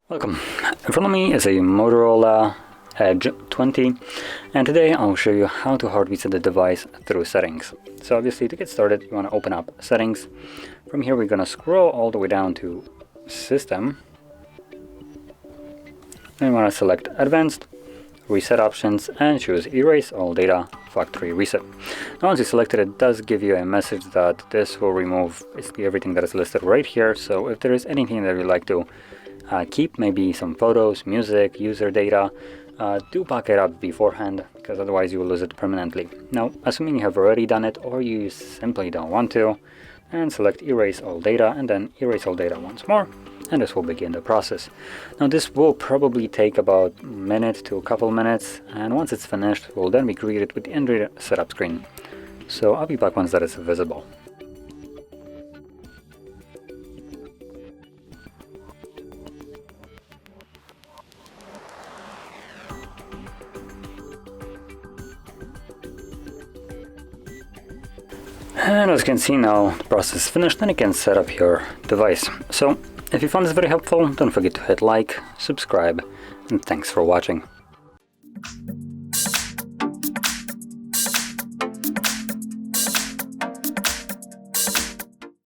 Welcome. In front of me is a Motorola Edge 20, and today I'll show you how to hard reset the device through settings. So obviously, to get started, you want to open up settings. From here we're going to scroll all the way down to system, and you want to select advanced, reset options, and choose erase all data factory reset. Now once you selected it, does give you a message that this will remove basically everything that is listed right here. So if there is anything that you'd like to keep, maybe some photos, music, user data, do back it up beforehand, because otherwise you will lose it permanently. Now, assuming you have already done it or you simply don't want to, and select erase all data and then erase all data once more, and this will begin the process. Now this will probably take about a minute to a couple minutes, and once it's finished, we'll then be greeted with the Android setup screen. So I'll be back once that is visible. And as you can see now, the process is finished and you can set up your device. So if you found this very helpful, don't forget to hit like, subscribe, and thanks for watching.